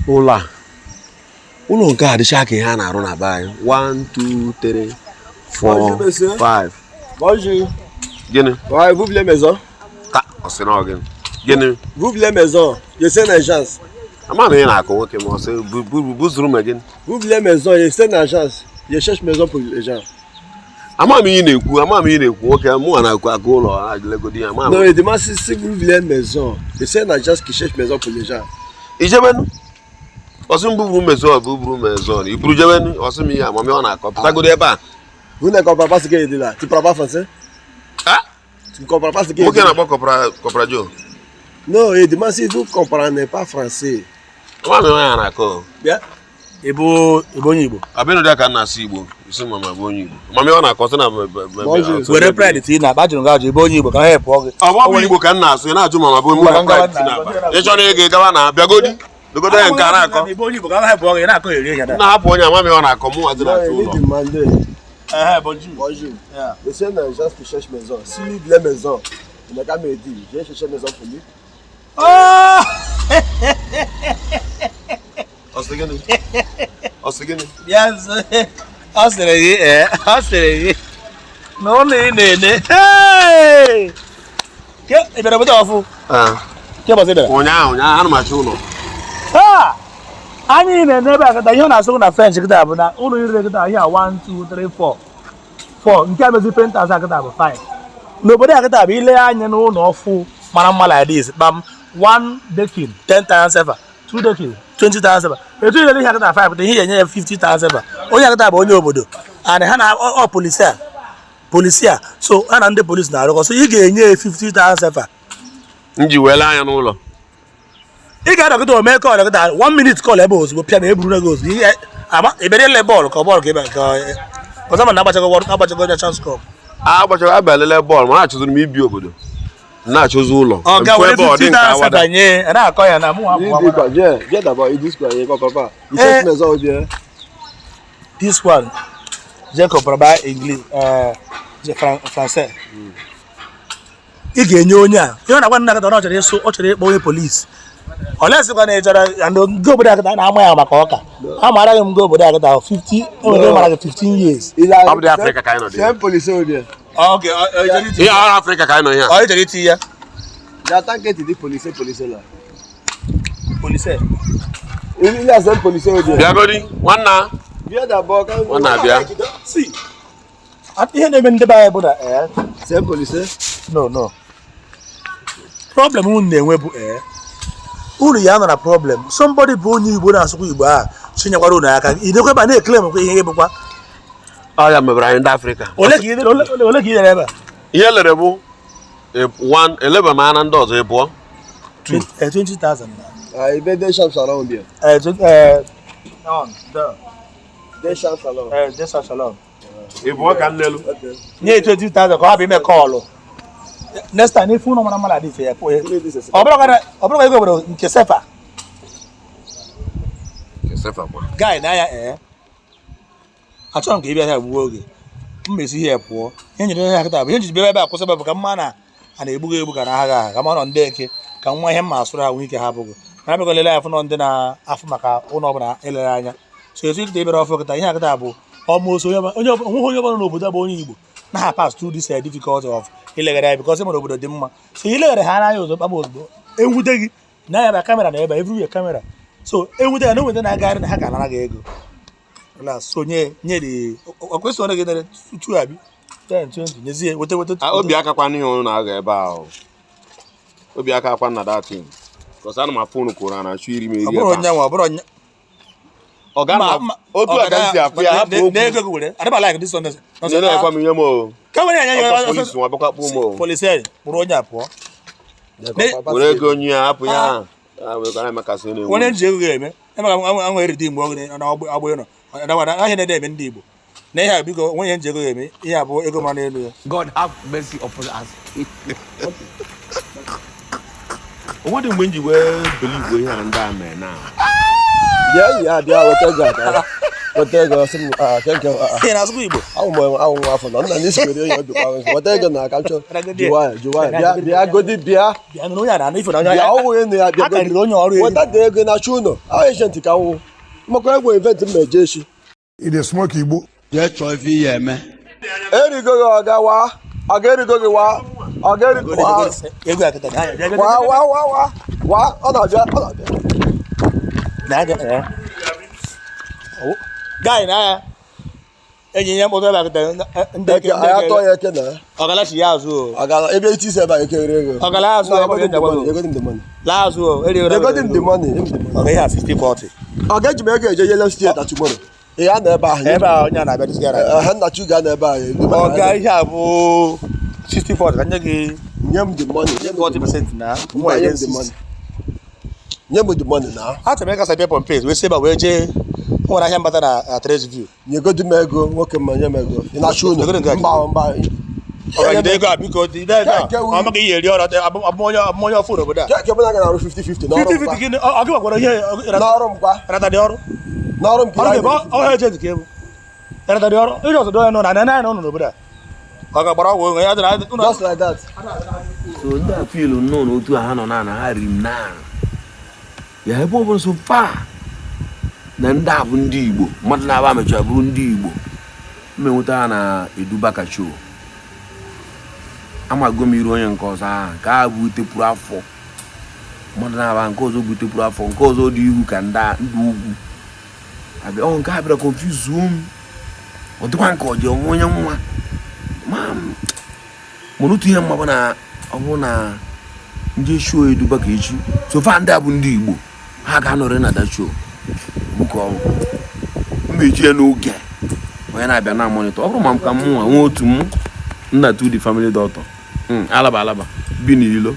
ụlọ nke a dịcha ka ihe a na-arụ na be anyị 1 2 3 4 5 Bonjour. gịnị Ouais, vous voulez maison? ka ọ sị na ọ gịnị Vous voulez maison? Je sais une agence. ama m ihe na-akọ nwoke ma ọ sị buzuru m gịnị Vous voulez maison? Je sais une agence. Je cherche maison pour les gens. ama m ihe na-ekwu nwoke mụ na-akụ ụlọ legodi ya ama Non, il demande si vous voulez maison. Je sais une agence qui cherche maison pour les gens. ijebenu ọsị m buburu mezon iburu jebenu ọsị m ihe amami ọ na-akọ pụtagodi ebe a Vous ne comprenez pas ce qu'il dit là. Tu parles pas français? Tu ne comprends pas ce qu'il dit? nwoke na-akpọ kọpra jo Non, il demande si vous ne comprenez pas français. ama m ya na-akọ Bien. Igbo Igbo. abịnụ dị ka na-asị Igbo isi mama bụ onye Igbo mami ọ na-akọ sị na were pride ti na bajụrụ gị ajụ ebe onye Igbo ka ha pụọ gị ọ bụ Igbo ka m na-asụ ị na-ajụ mama bụ onye ị chọrọ ịga gawa na bịagodi dogodo ya nke a na-akọ ebe onye Igbo ka ha pụọ gị na-akọ eri ihe na-hapụ onye amami ọ na-akọ mụ nwazi na-atụ ụlọ Bonjour. Je sais une agence qui cherche maison. Si lui voulait maison, il n'a qu'à me dire. Je vais chercher maison pour lui. ọ sị gịnị yes ọ sịrị gị na ụlọ ị na-ene ị bịara obodo ọfụ ke bọsị bịara ụnyaahụ ana m achọ ụlọ anyị na-ene ebe akịta ihe ọ na-asụ na French kịta bụ na ụlọ ire kịta ihe 1 2 3 4 nke a mezi pentas akịta bụ 5 n'obodo akịta bụ ile anya n'ụlọ ọfụ mara mma like this kpam 1 dekin 10,000 sefa 2 dekin 20,000 sefa etu ile ihe akịta 5 pụta ihe ya enye ya 50,000 sefa onye akịta bụ onye obodo and ha na polisia so ha na ndị polisi na-arụkọ so ị ga-enye ya 50,000 sefa nji wele anya n'ụlọ ị ga-adọkịta ome kọl dọkịta 1 minute kọl ebe ozugbo pịa na eburu gị ozugbo ihe ebere ele bọọlụ ka bọọlụ ka ebe ọzọ ma na-agbachago onye chance kọp agbachago abịa lele bọọlụ ma na-achọziri m ibi obodo na-achọzi ụlọ ọ ga-were 50,000 banye na-akọ ya na mụ Viens d'abord, il dit quoi? Il comprend pas. Il cherche maison ou bien? This one, je comprends pas English, français. Ị ga-enye onye a ihe ọ na-agwa nna gị ọ chọrọ ịkpọ onye polisi olesịkwa na ịchọrọ ndị obodo akịta na-ama ya maka ọka a mara gị m ndị obodo akịta 50 enwere mara gị 15 years ọ bụ dị Afrịka ka anyị nọ dị C'est un policier ou bien? ihe ọrụ Afrịka ka anyị nọ ihe ọ chọrọ iti ya J'attends que tu dis policier là. policier Il a un policier ou bien? bịagodi nwanna Viens d'abord quand nwanna bịa Si. ihe na-eme ndị be anyị bụ na C'est un policier? no problem unu na-enwe bụ unu ya nọ na problem somebody bụ onye Igbo na-asụkwa Igbo a chinyekwara unu aka idekwa ebe a na-eklem kwa ihe bụkwa ọ ya mebere anyị ndị Afrịka ole ka ị nyere ebe a ihe lere bụ 1 eleba m anya ndị ọzọ ịbụọ 20,000 Il veut des chambres salon ou bien? Des chambres salon. ịbụọ ka nnelu nye 20,000 ka ọ bụ ime kọọlụ next time ife ụlọ mara mara dị ife ya ọ bụrụ ka ego obodo nke sefa guy na ya achọrọ m ka ị bịa ya gbuo oge mmesi ihe pụọ ihe nyere ihe akịta bụ ihe njiri bịa ebe a kwụsị bụ ka mma na a na-egbugo egbu ka na agha ka ma nọ ndị eke ka nwa ihe mma asụrụ ha nwee ike ha bụgo na abịago lele afụ nọ ndị na-afụ maka ụlọ ọbụla elere anya so etu ikita ebere ọfụ kịta ihe akịta bụ almost onweghị onye ọbụla n'obodo bụ onye Igbo na ha pass through this difficult of ileghara ya because ịmara obodo dị mma so ileghara ha n'anya ozugbo kpagba ozugbo enwute gị na ya bịa kamera na ebe everywhere kamera so enwute ya na enwete na-agagharị na ha ga-anara gị ego so nye dị ọkwesị ọrụ gị dere tutu abi 10 20 nyezie weta obi akakwa n'ihe ọrụ na-aga ebe ahụ obi aka akwa na datin because ana m afụ unu kwụrụ na achụ iri m eri ebe ọ bụrụ onye otu a ka si afụ ya hapụ okwu adịba like this one na-ekwa m ihe m o polisi nwa bịakwa kpụ m o polisi kpụrụ onye a pụọ were ego onye ya hapụ ya onye nji ego ga-eme enwe eridi mgbe oge na agbụ ịnọ ahịa na-ede eme ndị Igbo na ihe a biko onye nji ego ga-eme ihe a bụ ego mara n'elu ya God have mercy upon us. onwedị mgbe m ji wee believe ihe a ndị a mere na Yeah, they are what weta ego sị m kenke Ị na-asụkwa Igbo? awụ nwa afọ na nna na isikwere onye ọdụkwa weta ego na aka m chọrọ jụwa bịa godi bịa Bịa nụrụ onye a na-anụ ife na onye bịa ọwụ onye ya bịa akarịrị onye ọrụ elu. weta dị ego na achụ ụlọ ahụ ejenti ka nwụ maka egwu event m na-eje echi Ị na-esmoke Igbo? jee chọọ ife ihe eme erigo gị ọga wa ọ ga-erigo gị wa ọ ga-erigo wa Ego akịta na anya bịa wa ọ na-abịa na-aga gaị na anya enyi ya mkpọtụ ebe akịta ndị eke anyị atọ ya eke na ọgalachi ya azụ o agala ebe iti isi ebe a ekere ego ọgala azụ egodi m the money la azụ o eriere egodi m the money ọ ga-ehe 60-40 ọ ga-eji m ego eje yele steeti tomorrow ị ya na ebe ahụ ebe a onye a na-abịa dịsị gara ha nnachi ga na ebe ahụ ọ ga ihe a bụ 60-40 ka nye gị nye m the money 40% na nye m the money nye m the money na achọrọ m ịkasa pepọ mpes wee si ebe a wee jee nwere ahịa mbata na Tradeview nyegodi m ego nwoke mma nye m ego ị na-achụ ụlọ mba ọgagide ego a biko dị ide ego a ọ maka ihe eri ọrụ abụmonye ọfụ n'obodo a keke mụ na aga na-arụ 50-50 n'ọrụ 50-50 gị ọ gị gwakwara ihe n'ọrụ m kwa rata dị ọrụ n'ọrụ m ka ọrụ gị ọhịa ejenti ka ebu rata dị ọrụ ịjọ ọzọ nọ na nene ụnụ n'obodo a ọ ga-agbara ọgwụ onwe ya dịra just like that so ndị a fiilu nnọọ n'otu a ha nọ na ha riri m na ya ebe ọ bụla so far na ndị a bụ ndị Igbo mmadụ na-aba mechara bụrụ ndị Igbo mmenweta ha na edubakacho amago m iru onye nke ọzọ ahụ nke a bụ utepụrụ afọ mmadụ na-aba nke ọzọ bụ utepụrụ afọ nke ọzọ dị ihu ka ndị ugwu abịa ọ nke a bịara confuse m ọ dịkwa nke ọ dị onye nwa mana otu ihe mma na ọ bụ na ndị show edubaka echi sofa ndị a bụ ndị Igbo ha ga-anọrị na that show nke ọrụ mmechi ya n'oge onye na-abịa na monitor ọ bụrụ ma m ka m nwa nwe otu m nna tu the family doctor alaba bi n'ilo